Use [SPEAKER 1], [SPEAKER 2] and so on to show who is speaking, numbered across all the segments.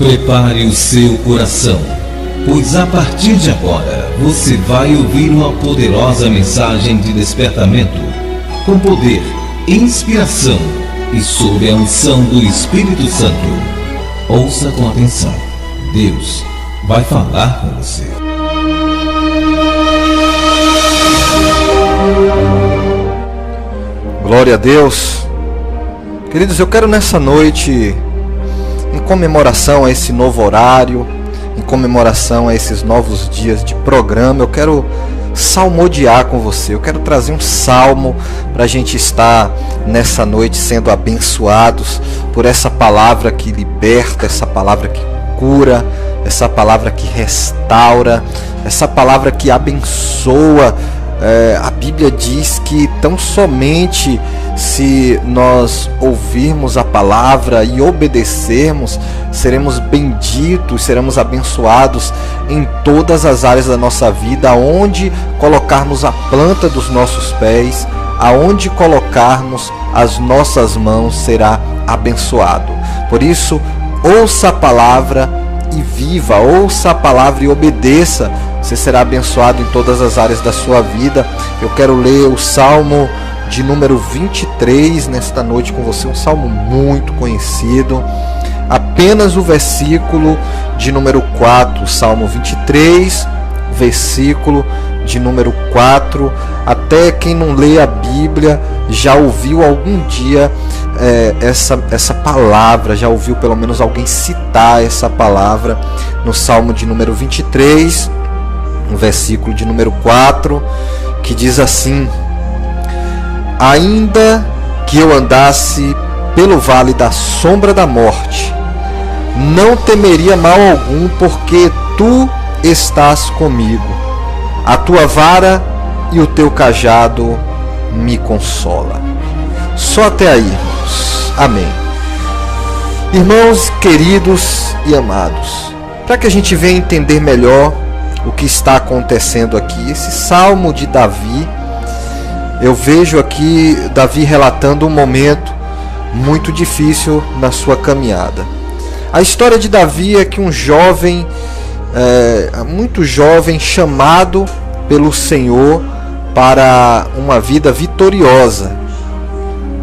[SPEAKER 1] Prepare o seu coração, pois a partir de agora você vai ouvir uma poderosa mensagem de despertamento, com poder, inspiração e sob a unção do Espírito Santo. Ouça com atenção. Deus vai falar com você.
[SPEAKER 2] Glória a Deus. Queridos, eu quero nessa noite, em comemoração a esse novo horário, em comemoração a esses novos dias de programa, eu quero salmodiar com você. Eu quero trazer um salmo para a gente estar nessa noite sendo abençoados por essa palavra que liberta, essa palavra que cura, essa palavra que restaura, essa palavra que abençoa. A Bíblia diz que tão somente se nós ouvirmos a palavra e obedecermos, seremos benditos, seremos abençoados em todas as áreas da nossa vida. Aonde colocarmos a planta dos nossos pés, aonde colocarmos as nossas mãos, será abençoado. Por isso, ouça a palavra e viva, ouça a palavra e obedeça. Você será abençoado em todas as áreas da sua vida. Eu quero ler o Salmo de número 23 nesta noite com você, um salmo muito conhecido. Apenas o versículo de número 4, Salmo 23, versículo de número 4. Até quem não lê a Bíblia já ouviu algum dia essa palavra, já ouviu pelo menos alguém citar essa palavra no Salmo de número 23, no versículo de número 4, que diz assim: ainda que eu andasse pelo vale da sombra da morte, não temeria mal algum, porque tu estás comigo. A tua vara e o teu cajado me consola. Só até aí, irmãos. Amém. Irmãos queridos e amados, para que a gente venha entender melhor o que está acontecendo aqui, esse salmo de Davi, eu vejo aqui Davi relatando um momento muito difícil na sua caminhada. A história de Davi é que um jovem, muito jovem, chamado pelo Senhor para uma vida vitoriosa.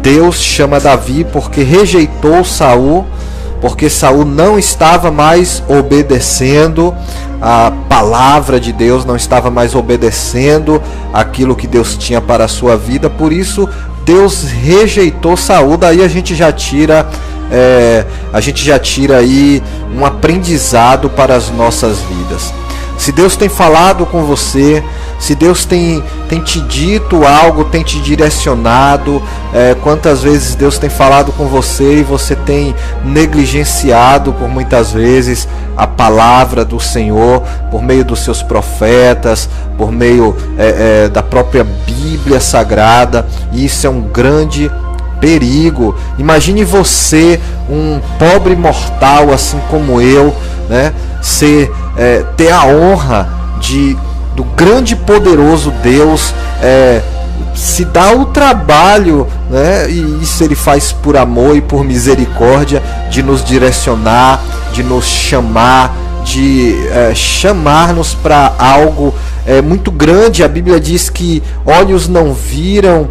[SPEAKER 2] Deus chama Davi porque rejeitou Saul, porque Saul não estava mais obedecendo a palavra de Deus, não estava mais obedecendo aquilo que Deus tinha para a sua vida. Por isso Deus rejeitou Saul. Daí a gente já tira aí um aprendizado para as nossas vidas. Se Deus tem falado com você, se Deus tem te dito algo, tem te direcionado, quantas vezes Deus tem falado com você e você tem negligenciado por muitas vezes a palavra do Senhor, por meio dos seus profetas, por meio da própria Bíblia Sagrada. E isso é um grande perigo. Imagine você, um pobre mortal assim como eu, né, ter a honra do grande e poderoso Deus se dá o trabalho, né, e isso Ele faz por amor e por misericórdia, de nos direcionar, de nos chamar, de chamar-nos para algo muito grande. A Bíblia diz que olhos não viram,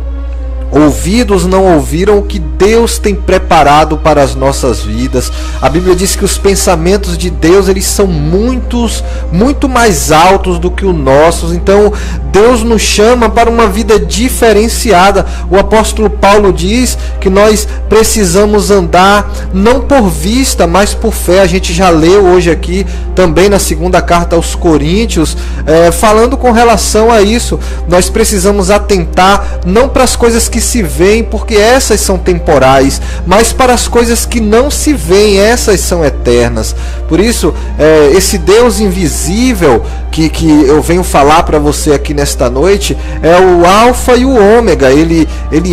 [SPEAKER 2] ouvidos não ouviram o que Deus tem preparado para as nossas vidas. A Bíblia diz que os pensamentos de Deus, eles são muito mais altos do que os nossos. Então Deus nos chama para uma vida diferenciada. O apóstolo Paulo diz que nós precisamos andar não por vista, mas por fé. A gente já leu hoje aqui também na segunda carta aos Coríntios, falando com relação a isso. Nós precisamos atentar não para as coisas que se veem, porque essas são temporais, mas para as coisas que não se veem, essas são eternas. Por isso, esse Deus invisível que eu venho falar para você aqui nesta noite é o Alfa e o Ômega. Ele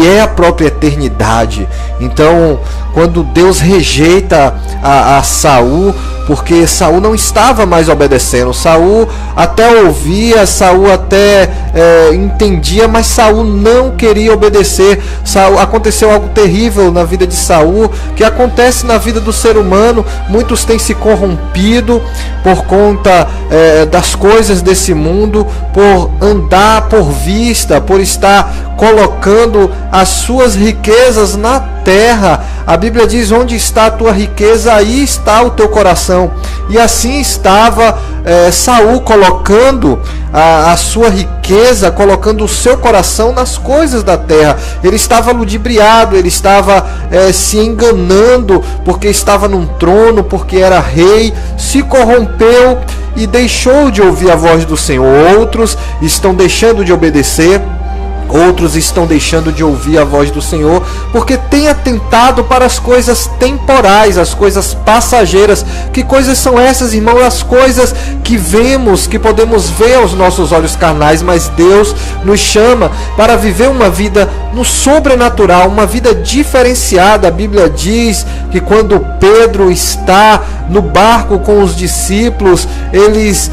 [SPEAKER 2] é a própria eternidade. Então, quando Deus rejeita a Saul, porque Saul não estava mais obedecendo. Saul até ouvia, Saul até entendia, mas Saul não queria obedecer. Aconteceu algo terrível na vida de Saul, que acontece na vida do ser humano. Muitos têm se corrompido por conta das coisas desse mundo, por andar por vista, por estar colocando as suas riquezas na terra. A Bíblia diz: onde está a tua riqueza, aí está o teu coração. E assim estava Saul colocando a sua riqueza, colocando o seu coração nas coisas da terra. Ele estava ludibriado, ele estava se enganando, porque estava num trono, porque era rei, se corrompeu e deixou de ouvir a voz do Senhor. Outros estão deixando de obedecer, outros estão deixando de ouvir a voz do Senhor, porque têm atentado para as coisas temporais, as coisas passageiras. Que coisas são essas, irmão? As coisas que vemos, que podemos ver aos nossos olhos carnais, mas Deus nos chama para viver uma vida no sobrenatural, uma vida diferenciada. A Bíblia diz que quando Pedro está no barco com os discípulos, eles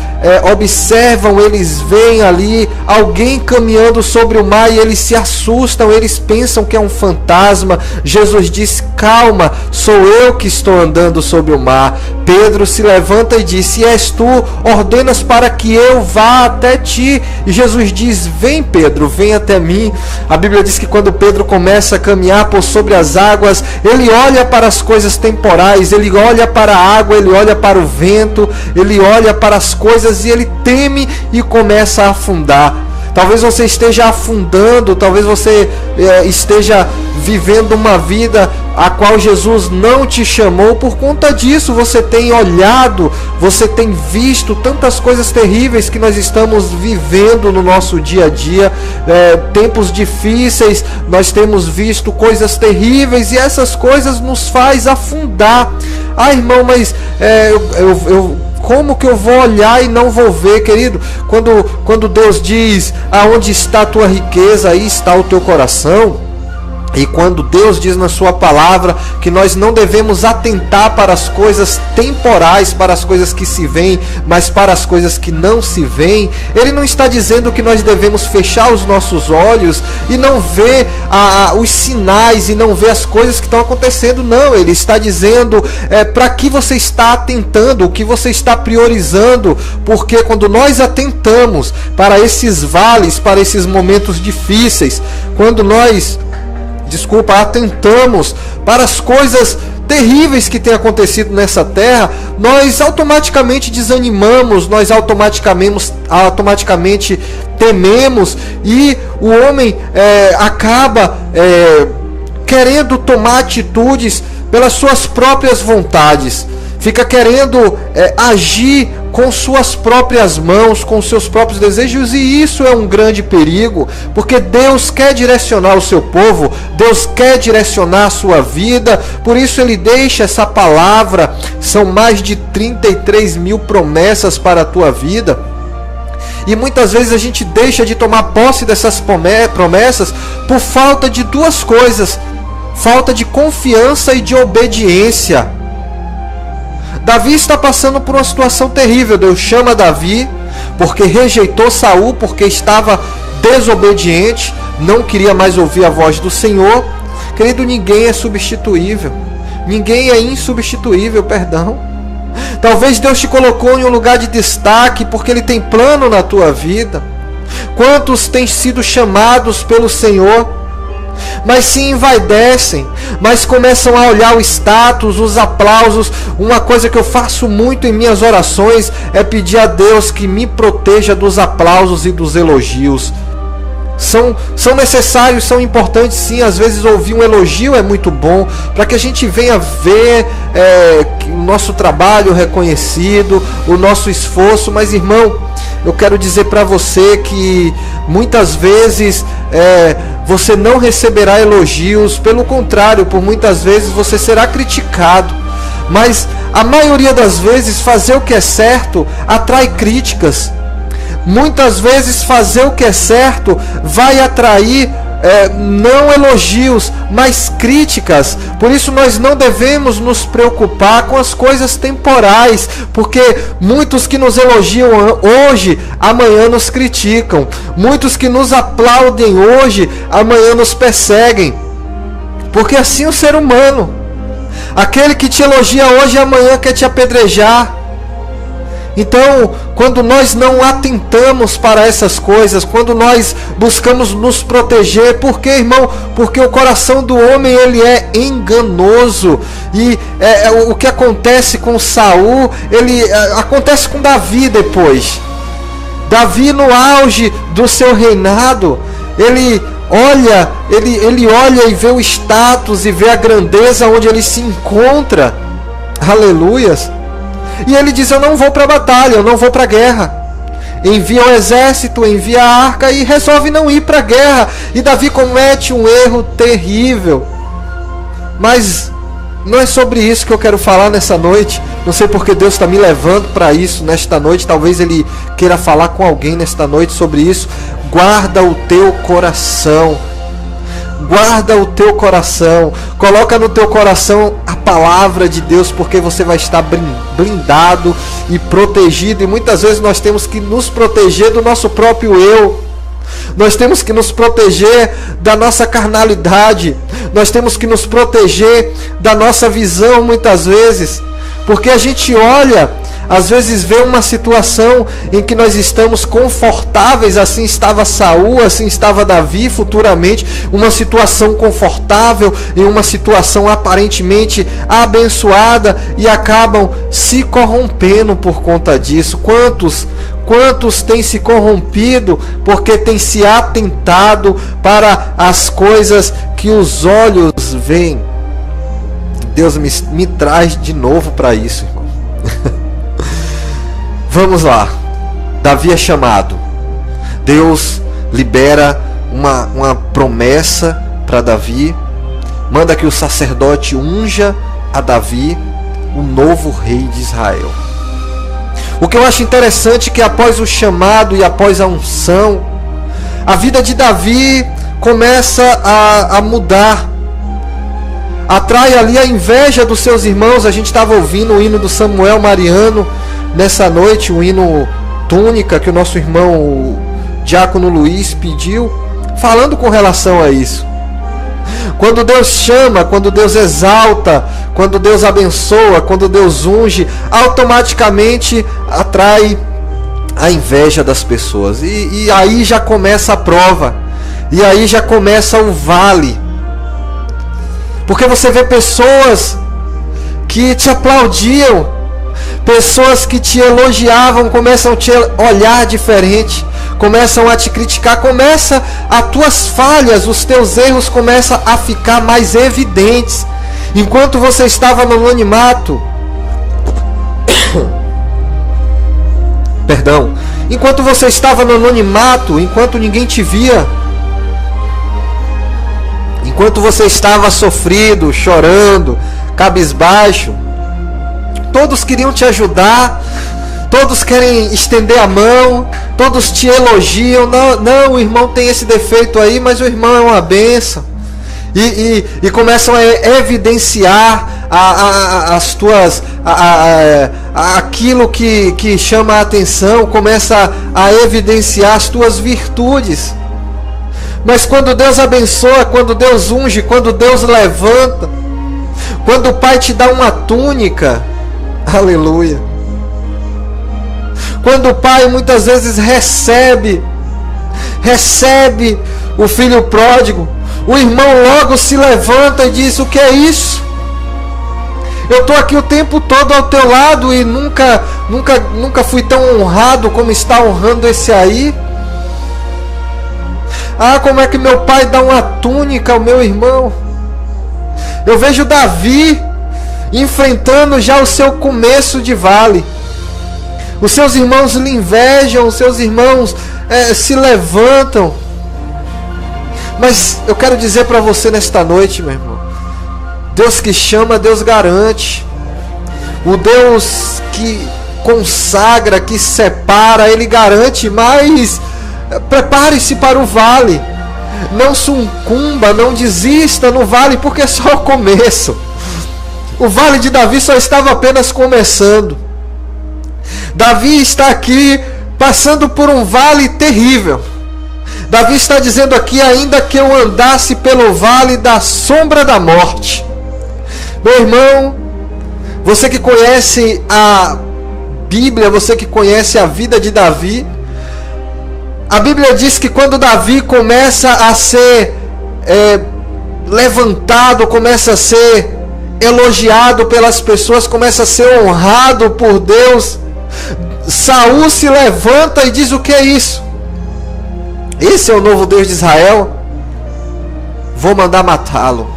[SPEAKER 2] observam, eles veem ali alguém caminhando sobre o mar e eles se assustam, eles pensam que é um fantasma. Jesus diz: calma, sou eu que estou andando sobre o mar. Pedro se levanta e diz: se és tu, ordenas para que eu vá até ti. E Jesus diz: vem, Pedro, vem até mim. A Bíblia diz que quando Pedro começa a caminhar por sobre as águas, ele olha para as coisas temporais, ele olha para a água, ele olha para o vento, ele olha para as coisas e ele teme e começa a afundar. Talvez você esteja afundando, talvez você esteja vivendo uma vida a qual Jesus não te chamou. Por conta disso, você tem olhado, você tem visto tantas coisas terríveis que nós estamos vivendo no nosso dia a dia, tempos difíceis, nós temos visto coisas terríveis e essas coisas nos faz afundar. Ah, irmão, mas como que eu vou olhar e não vou ver, querido? Quando Deus diz: aonde está a tua riqueza, aí está o teu coração. E quando Deus diz na sua palavra que nós não devemos atentar para as coisas temporais, para as coisas que se veem, mas para as coisas que não se veem, Ele não está dizendo que nós devemos fechar os nossos olhos e não ver os sinais e não ver as coisas que estão acontecendo. Não, Ele está dizendo para que você está atentando, o que você está priorizando, porque quando nós atentamos para esses vales, para esses momentos difíceis, quando nós atentamos para as coisas terríveis que têm acontecido nessa terra, nós automaticamente desanimamos, nós automaticamente tememos, e o homem acaba querendo tomar atitudes pelas suas próprias vontades, fica querendo agir com suas próprias mãos, com seus próprios desejos, e isso é um grande perigo, porque Deus quer direcionar o seu povo, Deus quer direcionar a sua vida. Por isso Ele deixa essa palavra. São mais de 33 mil promessas para a tua vida, e muitas vezes a gente deixa de tomar posse dessas promessas por falta de duas coisas: falta de confiança e de obediência. Davi está passando por uma situação terrível. Deus chama Davi porque rejeitou Saul, porque estava desobediente, não queria mais ouvir a voz do Senhor. Querido, ninguém é substituível. Ninguém é insubstituível, perdão. Talvez Deus te colocou em um lugar de destaque porque Ele tem plano na tua vida. Quantos têm sido chamados pelo Senhor, mas se envaidecem, mas começam a olhar o status, os aplausos. Uma coisa que eu faço muito em minhas orações é pedir a Deus que me proteja dos aplausos e dos elogios. São necessários, são importantes sim. Às vezes ouvir um elogio é muito bom, para que a gente venha ver o nosso trabalho reconhecido, o nosso esforço. Mas, irmão, eu quero dizer para você que muitas vezes você não receberá elogios, pelo contrário, por muitas vezes você será criticado. Mas a maioria das vezes fazer o que é certo atrai críticas. Muitas vezes fazer o que é certo vai atrair não elogios, mas críticas. Por isso nós não devemos nos preocupar com as coisas temporais, porque muitos que nos elogiam hoje, amanhã nos criticam. Muitos que nos aplaudem hoje, amanhã nos perseguem. Porque assim é o ser humano. Aquele que te elogia hoje, amanhã quer te apedrejar. Então, quando nós não atentamos para essas coisas, quando nós buscamos nos proteger, por quê, irmão? Porque o coração do homem, ele é enganoso. E o que acontece com Saul, acontece com Davi depois. Davi, no auge do seu reinado, ele olha e vê o status e vê a grandeza onde ele se encontra. Aleluias. E ele diz: eu não vou para a batalha, eu não vou para a guerra. Envia o exército, envia a arca e resolve não ir para a guerra. E Davi comete um erro terrível. Mas não é sobre isso que eu quero falar nessa noite. Não sei porque Deus está me levando para isso nesta noite. Talvez Ele queira falar com alguém nesta noite sobre isso. Guarda o teu coração. Guarda o teu coração. Coloca no teu coração a palavra de Deus, porque você vai estar blindado e protegido. E muitas vezes nós temos que nos proteger do nosso próprio eu. Nós temos que nos proteger da nossa carnalidade. Nós temos que nos proteger da nossa visão muitas vezes. Porque a gente olha, às vezes vê uma situação em que nós estamos confortáveis. Assim estava Saul, assim estava Davi futuramente. Uma situação confortável, em uma situação aparentemente abençoada, e acabam se corrompendo por conta disso. Quantos têm se corrompido porque têm se atentado para as coisas que os olhos veem? Deus me traz de novo para isso, irmão. Vamos lá. Davi é chamado. Deus libera uma promessa para Davi. Manda que o sacerdote unja a Davi o novo rei de Israel. O que eu acho interessante é que após o chamado e após a unção, a vida de Davi começa a mudar. Atrai ali a inveja dos seus irmãos. A gente estava ouvindo o hino do Samuel Mariano nessa noite, o hino Túnica, que o nosso irmão o Diácono Luiz pediu, falando com relação a isso. Quando Deus chama, quando Deus exalta, quando Deus abençoa, quando Deus unge, automaticamente atrai a inveja das pessoas. E aí já começa a prova. E aí já começa o vale. Porque você vê pessoas que te aplaudiam, pessoas que te elogiavam, começam a te olhar diferente, começam a te criticar, começa as tuas falhas, os teus erros começam a ficar mais evidentes. Enquanto você estava no anonimato, enquanto você estava no anonimato, enquanto ninguém te via, enquanto você estava sofrido, chorando, cabisbaixo, todos queriam te ajudar, todos querem estender a mão, todos te elogiam. Não, o irmão tem esse defeito aí, mas o irmão é uma bênção. E começam a evidenciar as tuas, aquilo que chama a atenção, começa a evidenciar as tuas virtudes. Mas quando Deus abençoa, quando Deus unge, quando Deus levanta, quando o Pai te dá uma túnica, aleluia. Quando o Pai muitas vezes recebe o filho pródigo, o irmão logo se levanta e diz: o que é isso? Eu estou aqui o tempo todo ao teu lado e nunca fui tão honrado como está honrando esse aí. Ah, como é que meu pai dá uma túnica ao meu irmão? Eu vejo Davi enfrentando já o seu começo de vale. Os seus irmãos lhe invejam, os seus irmãos se levantam. Mas eu quero dizer para você nesta noite, meu irmão, Deus que chama, Deus garante. O Deus que consagra, que separa, Ele garante. Mas prepare-se para o vale. não sucumba, não desista no vale, porque é só o começo. O vale de Davi só estava apenas começando. Davi está aqui passando por um vale terrível. Davi está dizendo aqui: ainda que eu andasse pelo vale da sombra da morte. Meu irmão, você que conhece a Bíblia, você que conhece a vida de Davi, a Bíblia diz que quando Davi começa a ser levantado, começa a ser elogiado pelas pessoas, começa a ser honrado por Deus, Saul se levanta e diz: o que é isso? Esse é o novo Deus de Israel? Vou mandar matá-lo.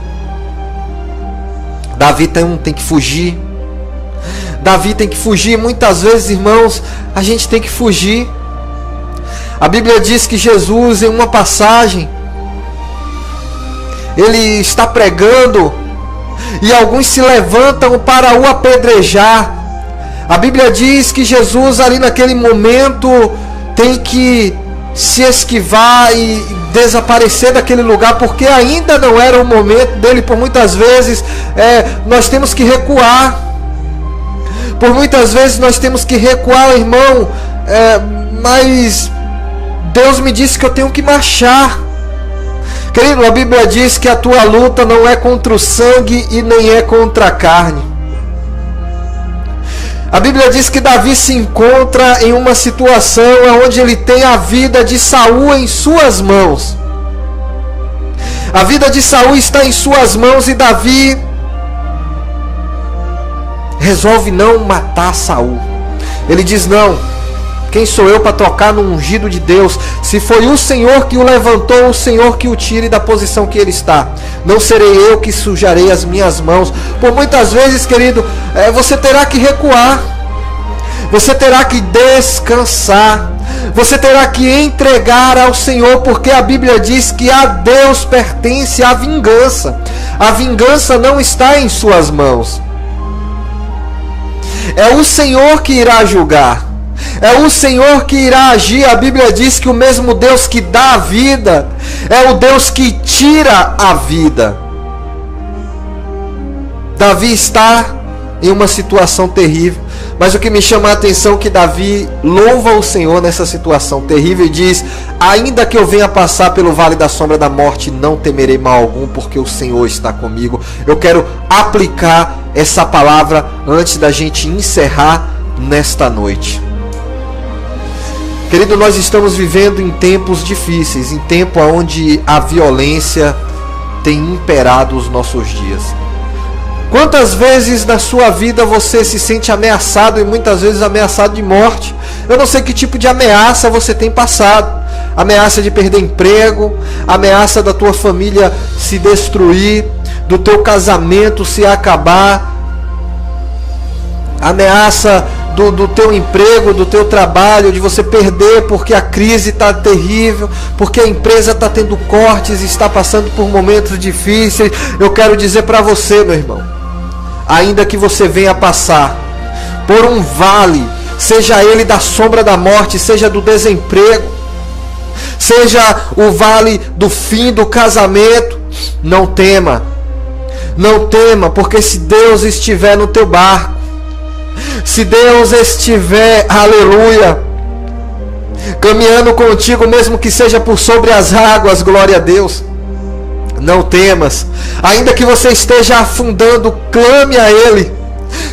[SPEAKER 2] Davi tem que fugir. Davi tem que fugir. Muitas vezes, irmãos, a gente tem que fugir. A Bíblia diz que Jesus, em uma passagem, ele está pregando e alguns se levantam para o apedrejar. A Bíblia diz que Jesus, ali naquele momento, tem que se esquivar e desaparecer daquele lugar, porque ainda não era o momento dele. Por muitas vezes nós temos que recuar. Por muitas vezes nós temos que recuar, irmão, mas Deus me disse que eu tenho que marchar. Querido, a Bíblia diz que a tua luta não é contra o sangue e nem é contra a carne. A Bíblia diz que Davi se encontra em uma situação onde ele tem a vida de Saul em suas mãos. A vida de Saul está em suas mãos e Davi resolve não matar Saul. Ele diz: não, quem sou eu para tocar no ungido de Deus? Se foi o Senhor que o levantou, o Senhor que o tire da posição que ele está. Não serei eu que sujarei as minhas mãos. Por muitas vezes, querido, você terá que recuar. Você terá que descansar. Você terá que entregar ao Senhor, porque a Bíblia diz que a Deus pertence a vingança. A vingança não está em suas mãos. É o Senhor que irá julgar. É o Senhor que irá agir. A Bíblia diz que o mesmo Deus que dá a vida é o Deus que tira a vida. Davi está em uma situação terrível, mas o que me chama a atenção é que Davi louva o Senhor nessa situação terrível e diz: ainda que eu venha passar pelo vale da sombra da morte, não temerei mal algum, porque o Senhor está comigo. Eu quero aplicar essa palavra antes da gente encerrar nesta noite. Querido, nós estamos vivendo em tempos difíceis, em tempo onde a violência tem imperado os nossos dias. Quantas vezes na sua vida você se sente ameaçado, e muitas vezes ameaçado de morte? Eu não sei que tipo de ameaça você tem passado. Ameaça de perder emprego, ameaça da tua família se destruir, do teu casamento se acabar, ameaça do teu emprego, do teu trabalho, de você perder porque a crise está terrível, porque a empresa está tendo cortes, está passando por momentos difíceis. Eu quero dizer para você, meu irmão, ainda que você venha passar por um vale, seja ele da sombra da morte, seja do desemprego, seja o vale do fim do casamento, não tema. Não tema, porque se Deus estiver no teu barco, se Deus estiver, aleluia, caminhando contigo, mesmo que seja por sobre as águas, glória a Deus, não temas. Ainda que você esteja afundando, clame a Ele.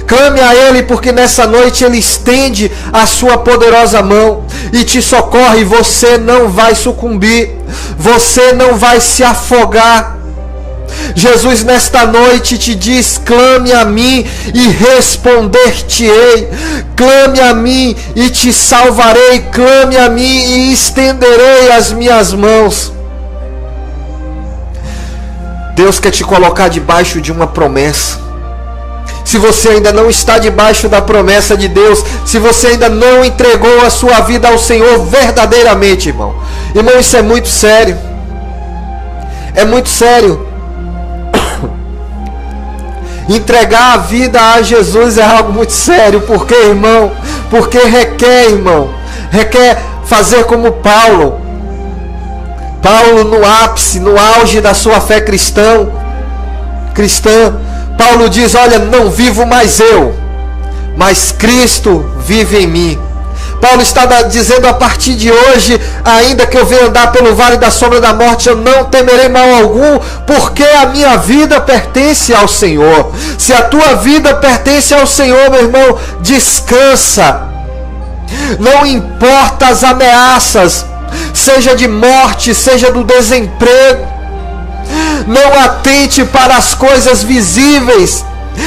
[SPEAKER 2] Clame a Ele, porque nessa noite Ele estende a sua poderosa mão e te socorre. Você não vai sucumbir, você não vai se afogar. Jesus nesta noite te diz: clame a mim e responder-te-ei. Clame a mim e te salvarei. Clame a mim e estenderei as minhas mãos. Deus quer te colocar debaixo de uma promessa. Se você ainda não está debaixo da promessa de Deus, se você ainda não entregou a sua vida ao Senhor verdadeiramente, irmão, isso é muito sério. É muito sério. Entregar a vida a Jesus é algo muito sério. Por quê, irmão? Porque requer, irmão, requer fazer como Paulo. Paulo, no ápice, no auge da sua fé cristã, Paulo diz: olha, não vivo mais eu, mas Cristo vive em mim. Paulo está dizendo: a partir de hoje, ainda que eu venha andar pelo vale da sombra da morte, eu não temerei mal algum, porque a minha vida pertence ao Senhor. Se a tua vida pertence ao Senhor, meu irmão, descansa. Não importa as ameaças, seja de morte, seja do desemprego. Não atente para as coisas visíveis,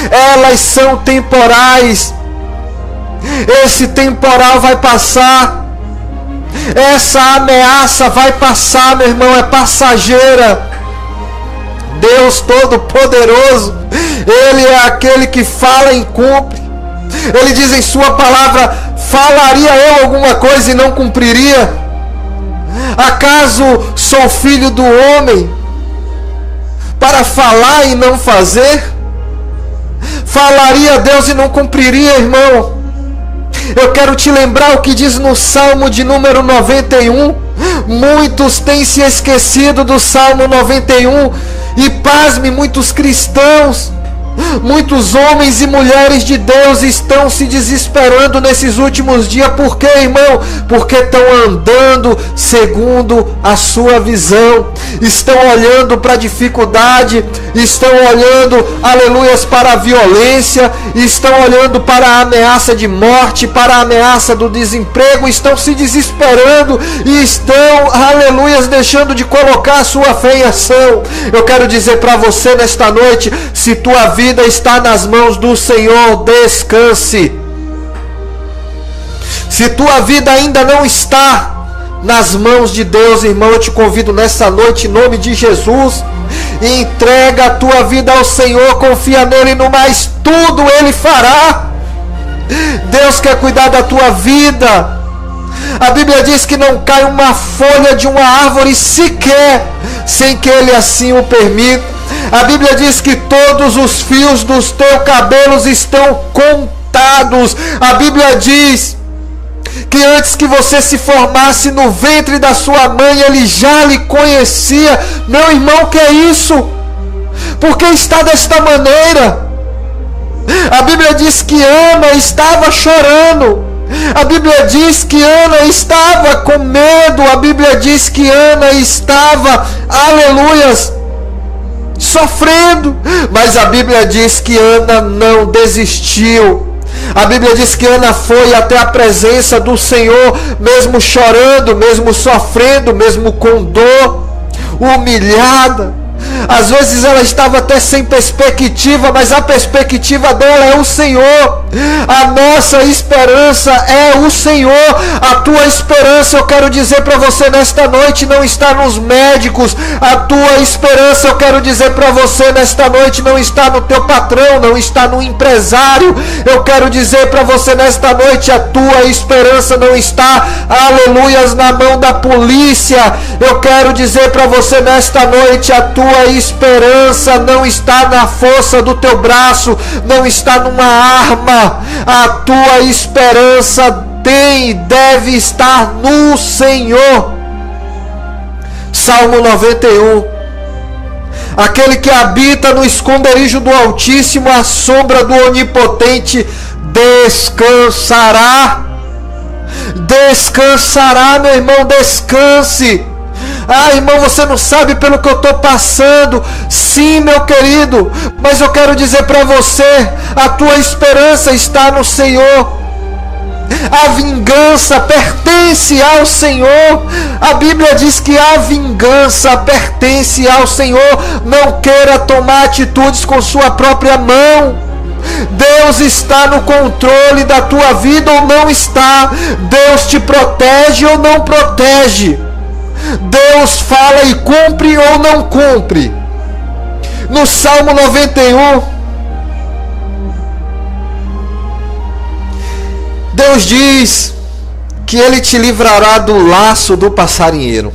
[SPEAKER 2] elas são temporais. Esse temporal vai passar, essa ameaça vai passar, meu irmão, é passageira. Deus Todo-Poderoso, Ele é aquele que fala e cumpre. Ele diz em sua palavra: falaria eu alguma coisa e não cumpriria? Acaso sou filho do homem para falar e não fazer? Falaria Deus e não cumpriria, irmão? Eu quero te lembrar o que diz no Salmo de número 91. Muitos têm se esquecido do Salmo 91. E pasme, muitos cristãos, muitos homens e mulheres de Deus estão se desesperando nesses últimos dias. Por quê, irmão? Porque estão andando segundo a sua visão. Estão olhando para a dificuldade, estão olhando, aleluias, para a violência, estão olhando para a ameaça de morte, para a ameaça do desemprego, estão se desesperando e estão, aleluias, deixando de colocar a sua fé em ação. Eu quero dizer para você nesta noite: se tua vida está nas mãos do Senhor, descanse. Se tua vida ainda não está nas mãos de Deus, irmão, eu te convido nessa noite, em nome de Jesus, entrega a tua vida ao Senhor, confia nele, e no mais tudo Ele fará. Deus quer cuidar da tua vida. A Bíblia diz que não cai uma folha de uma árvore sequer sem que Ele assim o permita. A Bíblia diz que todos os fios dos teus cabelos estão contados. A Bíblia diz que antes que você se formasse no ventre da sua mãe, Ele já lhe conhecia. Meu irmão, que é isso? Por que está desta maneira? A Bíblia diz que Ana estava chorando. A Bíblia diz que Ana estava com medo. A Bíblia diz que Ana estava, aleluias, sofrendo. Mas a Bíblia diz que Ana não desistiu. A Bíblia diz que Ana foi até a presença do Senhor, mesmo chorando, mesmo sofrendo, mesmo com dor, humilhada. Às vezes ela estava até sem perspectiva, mas a perspectiva dela é o Senhor. A nossa esperança é o Senhor. A tua esperança, eu quero dizer para você nesta noite, não está nos médicos. A tua esperança, eu quero dizer para você nesta noite, não está no teu patrão, não está no empresário. Eu quero dizer para você nesta noite, a tua esperança não está, aleluias, na mão da polícia. Eu quero dizer para você nesta noite, a tua esperança não está na força do teu braço, não está numa arma. A tua esperança tem e deve estar no Senhor. Salmo 91. Aquele que habita no esconderijo do Altíssimo, à sombra do Onipotente, descansará. Descansará, meu irmão, descanse. Ah, irmão, você não sabe pelo que eu estou passando. Sim, meu querido, mas eu quero dizer para você, a tua esperança está no Senhor. A vingança pertence ao Senhor. A Bíblia diz que a vingança pertence ao Senhor. Não queira tomar atitudes com sua própria mão. Deus está no controle da tua vida ou não está. Deus te protege ou não protege. Deus fala e cumpre ou não cumpre. No Salmo 91, Deus diz que Ele te livrará do laço do passarinheiro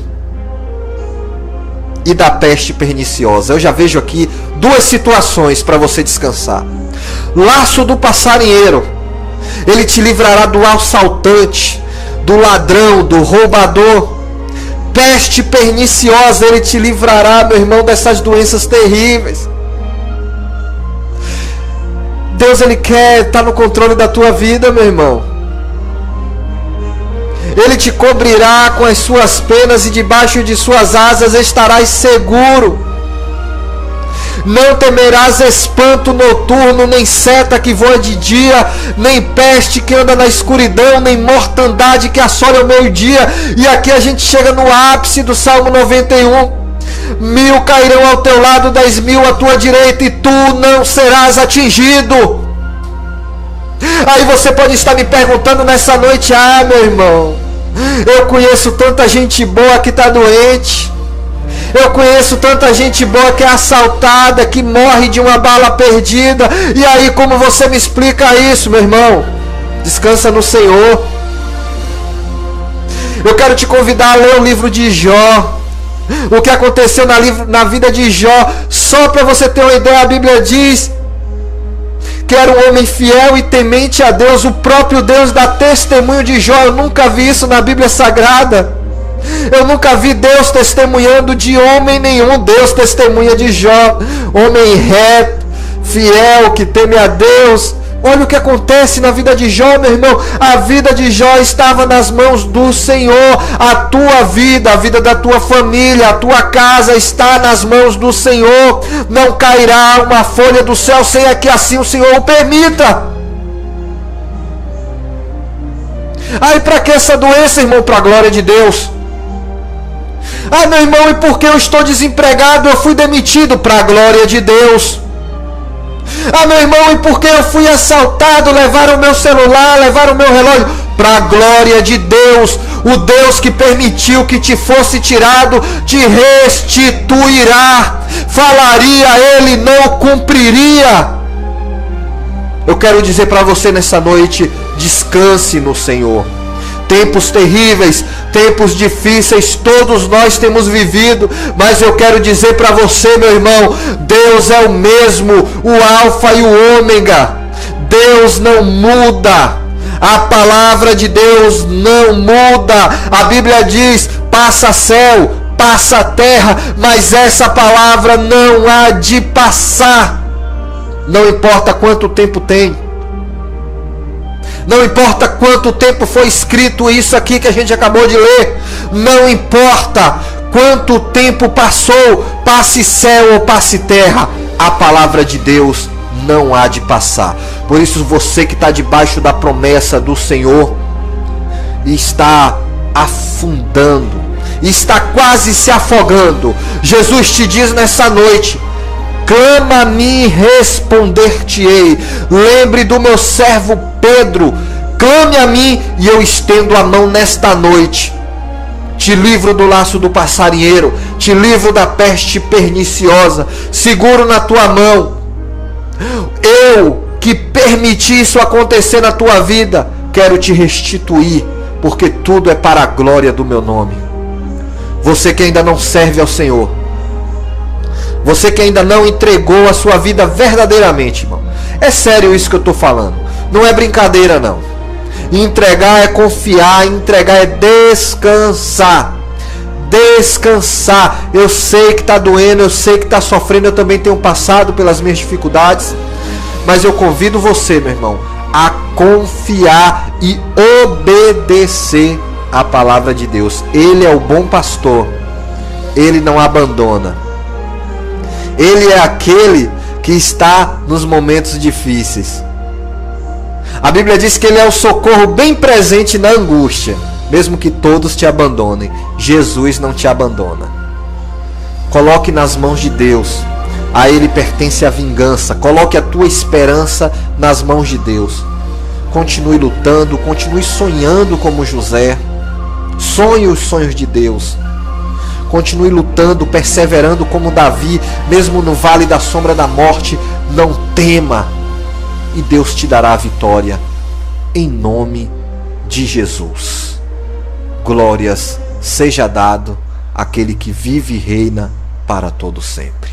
[SPEAKER 2] e da peste perniciosa. Eu já vejo aqui duas situações para você descansar. Laço do passarinheiro, Ele te livrará do assaltante, do ladrão, do roubador. peste perniciosa, Ele te livrará, meu irmão, dessas doenças terríveis. Deus, Ele quer estar no controle da tua vida, meu irmão. Ele te cobrirá com as suas penas e debaixo de suas asas estarás seguro. Não temerás espanto noturno, nem seta que voa de dia, nem peste que anda na escuridão, nem mortandade que assola ao meio-dia. E aqui a gente chega no ápice do Salmo 91. 1000 cairão ao teu lado, 10.000 à tua direita, e tu não serás atingido. Aí você pode estar me perguntando nessa noite: ah, meu irmão, eu conheço tanta gente boa que está doente. Eu conheço tanta gente boa que é assaltada, que morre de uma bala perdida. E aí, como você me explica isso, meu irmão? Descansa no Senhor. Eu quero te convidar a ler o livro de Jó. O que aconteceu na vida de Jó. Só para você ter uma ideia, a Bíblia diz que era um homem fiel e temente a Deus. O próprio Deus dá testemunho de Jó. Eu nunca vi isso na Bíblia Sagrada. Eu nunca vi Deus testemunhando de homem nenhum. Deus testemunha de Jó. Homem reto, fiel, que teme a Deus. Olha o que acontece na vida de Jó, meu irmão. A vida de Jó estava nas mãos do Senhor. A tua vida, a vida da tua família, a tua casa está nas mãos do Senhor. Não cairá uma folha do céu sem que assim o Senhor o permita. Aí para que essa doença, irmão? Para a glória de Deus. Ah, meu irmão, e porque eu estou desempregado, eu fui demitido? Para a glória de Deus. Ah, meu irmão, e porque eu fui assaltado, levaram o meu celular, levaram o meu relógio? Para a glória de Deus. O Deus que permitiu que te fosse tirado, te restituirá. Falaria, Ele não cumpriria. Eu quero dizer para você nessa noite: descanse no Senhor. Tempos terríveis, tempos difíceis, todos nós temos vivido, mas eu quero dizer para você, meu irmão, Deus é o mesmo, o Alfa e o Ômega. Deus não muda. A palavra de Deus não muda. A Bíblia diz: passa céu, passa terra, mas essa palavra não há de passar. Não importa quanto tempo tem. Não importa quanto tempo foi escrito isso aqui que a gente acabou de ler. Não importa quanto tempo passou, passe céu ou passe terra, a palavra de Deus não há de passar. Por isso, você que está debaixo da promessa do Senhor e está afundando, está quase se afogando, Jesus te diz nessa noite: clama a mim e responder-te-ei. Lembre do meu servo Pedro. Clame a mim e eu estendo a mão nesta noite. Te livro do laço do passarinheiro, te livro da peste perniciosa, seguro na tua mão. Eu que permiti isso acontecer na tua vida, quero te restituir, porque tudo é para a glória do meu nome. Você que ainda não serve ao Senhor, você que ainda não entregou a sua vida verdadeiramente, irmão. É sério isso que eu estou falando. Não é brincadeira, não. Entregar é confiar, entregar é descansar. Descansar. Eu sei que está doendo, eu sei que está sofrendo, eu também tenho passado pelas minhas dificuldades. Mas eu convido você, meu irmão, a confiar e obedecer a palavra de Deus. Ele é o bom pastor. Ele não abandona. Ele é aquele que está nos momentos difíceis. A Bíblia diz que Ele é o socorro bem presente na angústia, mesmo que todos te abandonem. Jesus não te abandona. Coloque nas mãos de Deus. A Ele pertence a vingança. Coloque a tua esperança nas mãos de Deus. Continue lutando, continue sonhando como José. Sonhe os sonhos de Deus. Continue lutando, perseverando como Davi, mesmo no vale da sombra da morte. Não tema, e Deus te dará a vitória, em nome de Jesus. Glórias seja dado àquele que vive e reina para todo sempre.